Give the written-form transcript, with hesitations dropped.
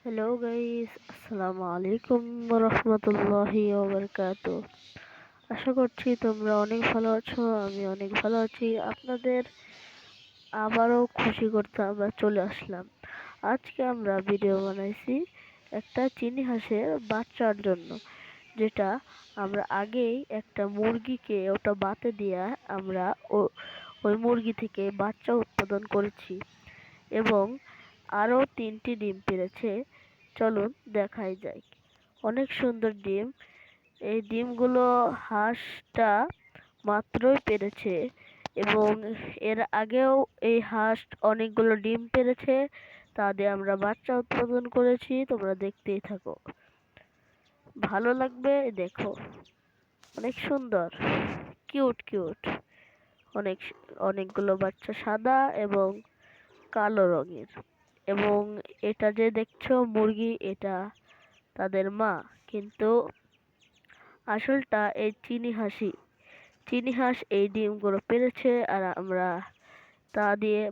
Hello guys, আসসালামু আলাইকুম রহমতুল্লাহি ওয়াবারকাতু। আশা করছি তোমরা অনেক ভালো আছো, আমি অনেক ভালো আছি। আপনাদের আবারও খুশি করতে আমরা চলে আসলাম। আজকে আমরা ভিডিও বানাইছি একটা চিনি হাঁসের বাচ্চার জন্য, যেটা আমরা আগেই একটা মুরগিকে ওটা বাতে দিয়া আমরা ওই মুরগি থেকে বাচ্চা উৎপাদন করেছি এবং আরও 3টি ডিম পেড়েছে। চলুন দেখাই যায়। অনেক সুন্দর ডিম। এই ডিমগুলো হাঁসটা মাত্রই পেড়েছে এবং এর আগেও এই হাঁস অনেকগুলো ডিম পেড়েছে। তা দিয়ে আমরা বাচ্চা উৎপাদন করেছি। তোমরা দেখতেই থাকো, ভালো লাগবে। দেখো, অনেক সুন্দর, কিউট কিউট। অনেক অনেকগুলো বাচ্চা সাদা এবং কালো রঙের। এবং এটা যে দেখছো মুরগি, এটা তাদের মা, কিন্তু আসলটা এই চিনি হাঁস এই ডিমগুলো পেড়েছে আর আমরা তা দিয়ে